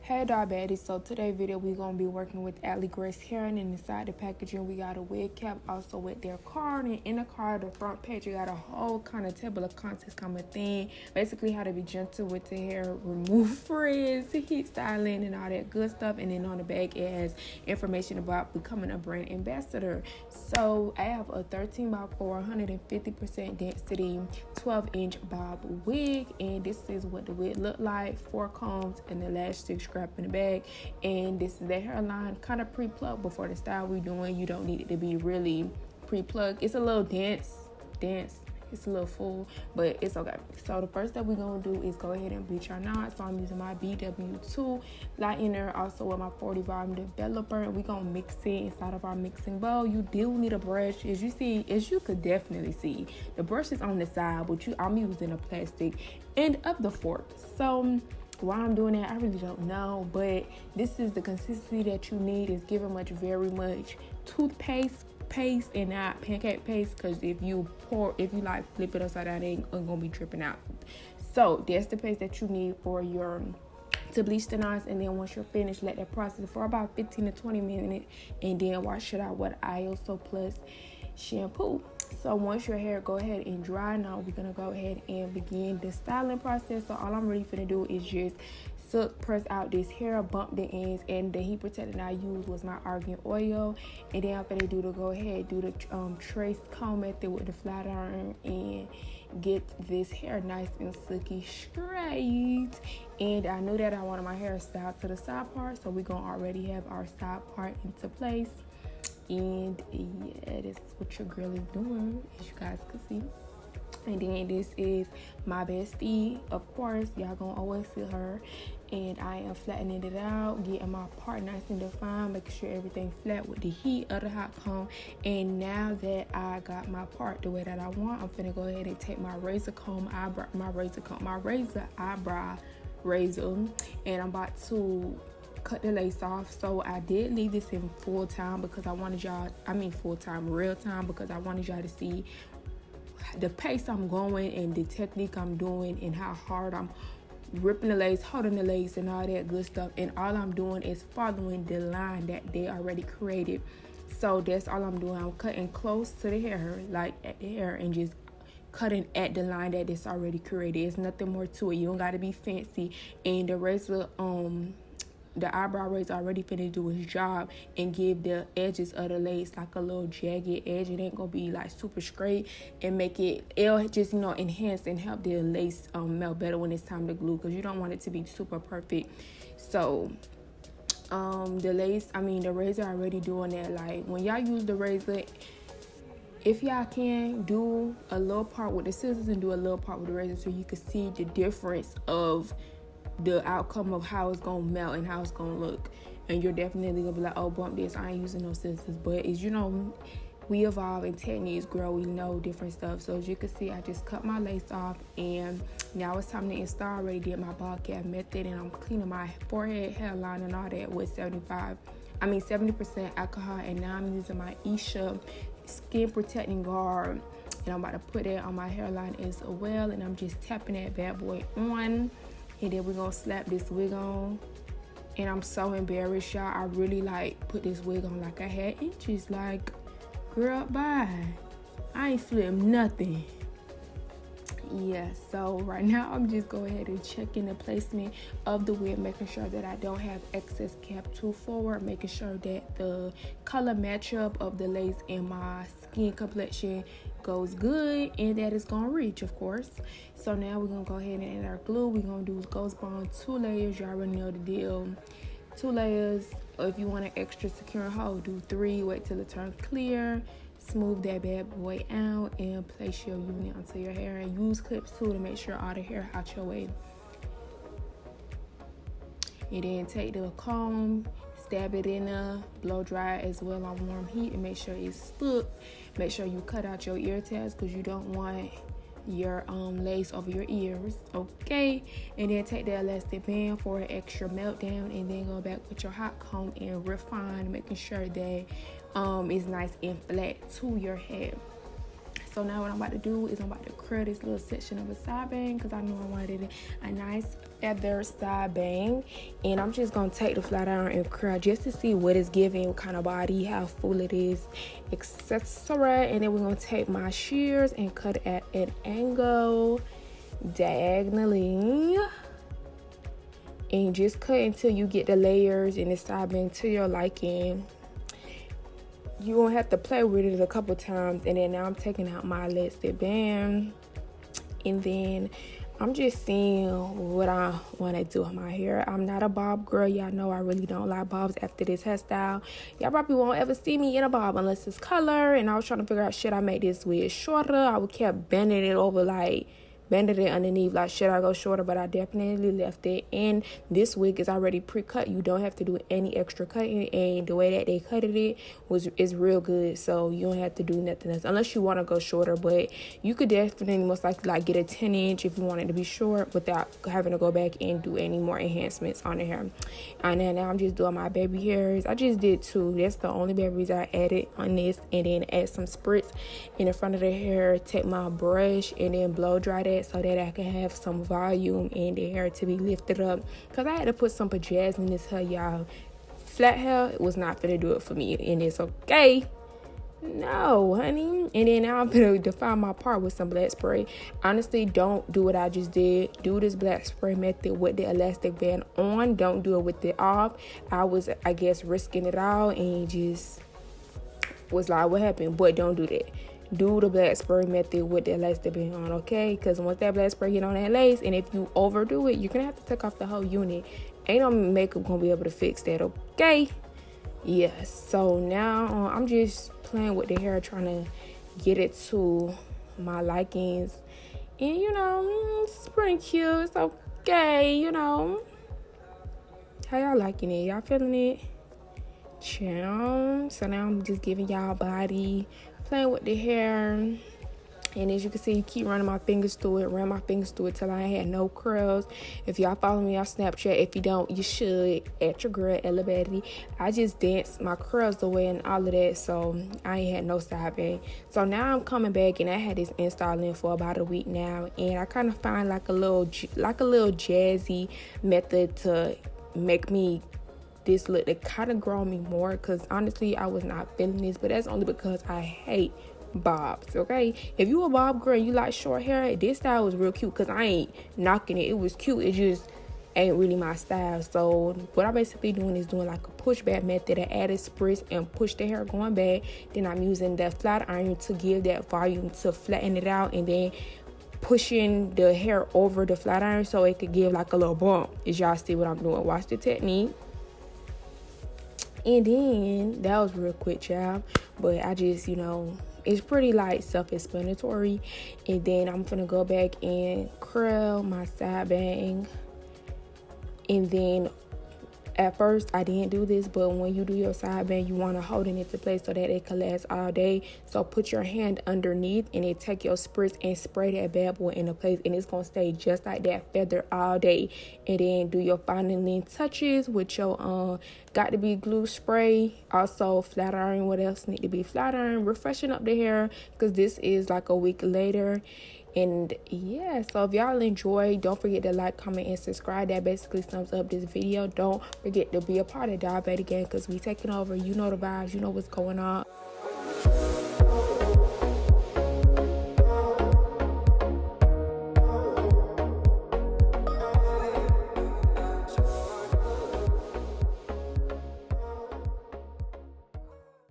Hey Doll Baddies, so today's video we're going to be working with Allie Grace hair, and inside the packaging we got a wig cap also with their card, and in the card, the front page, you got a whole kind of table of contents kind of thing, basically how to be gentle with the hair, remove frizz, heat styling and all that good stuff. And then on the back it has information about becoming a brand ambassador. So I have a 13 by 4 150% density 12-inch Bob Wig, and this is what the wig look like. 4 combs and the last 6 scraps in the bag, and this is the hairline kind of pre-plucked before the style we're doing. You don't need it to be really pre-plucked. It's a little dense, it's a little full, but it's okay. So the first step we're gonna do is go ahead and bleach our knots. So I'm using my BW2 lightener, also with my 40 volume developer, and we're gonna mix it inside of our mixing bowl. You do need a brush. As you could definitely see, the brush is on the side, but I'm using a plastic end of the fork. So why I'm doing that, I really don't know, but this is the consistency that you need. Is giving very much toothpaste paste and not pancake paste, because if you like flip it upside down, it ain't gonna be dripping out. So that's the paste that you need for to bleach the knots. And then once you're finished, let that process for about 15 to 20 minutes, and then wash it out with ISO plus shampoo. So once your hair go ahead and dry, now we're gonna go ahead and begin the styling process. So all I'm really gonna do is just press out this hair, bump the ends, and the heat protectant I used was my argan oil. And then I'm gonna go ahead do the trace comb method with the flat iron and get this hair nice and silky straight. And I knew that I wanted my hair styled to the side part, so we're gonna already have our side part into place. And yeah, this is what your girl is doing, as you guys can see. And then this is my bestie, of course, y'all gonna always see her. And I am flattening it out, getting my part nice and defined, making sure everything flat with the heat of the hot comb. And now that I got my part the way that I want, I'm finna go ahead and take my razor eyebrow razor, and I'm about to cut the lace off. So I did leave this in full time because I wanted y'all, real time, because I wanted y'all to see the pace I'm going and the technique I'm doing and how hard I'm ripping the lace, holding the lace, and all that good stuff. And all I'm doing is following the line that they already created. So that's all I'm doing. I'm cutting close to the hair, like at the hair, and just cutting at the line that it's already created. It's nothing more to it. You don't got to be fancy. And the razor, the eyebrow razor already finna do its job and give the edges of the lace like a little jagged edge. It ain't gonna be like super straight, and it'll just enhance and help the lace melt better when it's time to glue, because you don't want it to be super perfect. So the razor already doing that. Like when y'all use the razor, if y'all can, do a little part with the scissors and do a little part with the razor, so you can see the difference of the outcome of how it's gonna melt and how it's gonna look. And you're definitely gonna be like, oh, bump this, I ain't using no scissors. But as you know, we evolve and techniques grow, we know different stuff. So as you can see, I just cut my lace off, and now it's time to install. I already did my ball cap method, and I'm cleaning my forehead, hairline, and all that with 70% alcohol. And now I'm using my Isha skin protecting guard, and I'm about to put it on my hairline as well. And I'm just tapping that bad boy on. And then we're gonna slap this wig on. And I'm so embarrassed, y'all. I really put this wig on like I had inches. Like, girl, bye. I ain't flipped nothing. Yeah, so right now I'm just go ahead and checking the placement of the wig, making sure that I don't have excess cap too forward, making sure that the color matchup of the lace and my skin complexion goes good, and that it's gonna reach, of course. So now we're gonna go ahead and add our glue. We're gonna do Ghost Bond 2 layers. Y'all already know the deal. 2 layers. Or if you want an extra secure hold, do 3. Wait till it turns clear. Smooth that bad boy out and place your unit onto your hair, and use clips too to make sure all the hair out your way. And then take the comb, stab it in a blow dry as well on warm heat, and make sure it's stuck. Make sure you cut out your ear tabs, because you don't want your lace over your ears, okay? And then take the elastic band for an extra meltdown, and then go back with your hot comb and refine, making sure that it's nice and flat to your head. So now what I'm about to do is I'm about to curl this little section of a side bang because I know I wanted a nice feather side bang. And I'm just going to take the flat iron and curl just to see what it's giving, what kind of body, how full it is, etc. And then we're going to take my shears and cut at an angle diagonally. And just cut until you get the layers in the side bang to your liking. You won't have to play with it a couple times. And then now I'm taking out my elastic band, and then I'm just seeing what I want to do with my hair. I'm not a bob girl. Y'all know I really don't like bobs after this hairstyle. Y'all probably won't ever see me in a bob unless it's color. And I was trying to figure out, should I make this wig shorter? I would kept bending it over, like bended it underneath, like should I go shorter? But I definitely left it. And this wig is already pre-cut. You don't have to do any extra cutting, and the way that they cutted it is real good, so you don't have to do nothing else unless you want to go shorter. But you could definitely most likely like get a 10-inch if you want it to be short without having to go back and do any more enhancements on the hair. And then now I'm just doing my baby hairs. I just did 2. That's the only babies I added on this. And then add some spritz in the front of the hair, take my brush and then blow dry that so that I can have some volume in the hair to be lifted up, because I had to put some pajamas in this hair, y'all. Flat hair was not gonna do it for me, and it's okay. No, honey. And then now I'm gonna define my part with some black spray. Honestly, don't do what I just did. Do this black spray method with the elastic band on. Don't do it with it off. I was, I guess, risking it all and just was like, what happened? But don't do that. Do the black spray method with the elastic band on, okay? Because once that black spray get on that lace, and if you overdo it, you're gonna have to take off the whole unit. Ain't no makeup gonna be able to fix that, okay? Yes. So now I'm just playing with the hair, trying to get it to my likings, and you know, it's pretty cute. It's okay, you know. How y'all liking it? Y'all feeling it? Chill. So now I'm just giving y'all body, playing with the hair, and as you can see, you keep running my fingers through it till I had no curls. If y'all follow me on Snapchat, if you don't, you should, at your girl EllaaBaddie. I just danced my curls away and all of that, so I ain't had no side bang. So now I'm coming back, and I had this install in for about a week now, and I kind of find like a little jazzy method to make me this look that kind of grow me more, because honestly I was not feeling this, but that's only because I hate bobs, okay? If you a bob girl and you like short hair, this style was real cute, because I ain't knocking it. It was cute, it just ain't really my style. So what I'm basically doing is doing like a pushback method. I added spritz and push the hair going back. Then I'm using that flat iron to give that volume to flatten it out, and then pushing the hair over the flat iron so it could give like a little bump. As y'all see what I'm doing, watch the technique. And then that was real quick, child, but I just, you know, it's pretty like self-explanatory. And then I'm gonna go back and curl my side bang. And then at first I didn't do this, but when you do your side bang, you want to hold it into place so that it can last all day. So put your hand underneath and then take your spritz and spray that bad boy into place, and it's gonna stay just like that feather all day. And then do your fining touches with your got to be glue spray, also flat iron. What else need to be flat iron? Refreshing up the hair, because this is like a week later. And yeah, so if y'all enjoy, don't forget to like, comment, and subscribe. That basically sums up this video. Don't forget to be a part of Doll Baddies gang, because we taking over. You know the vibes, you know what's going on.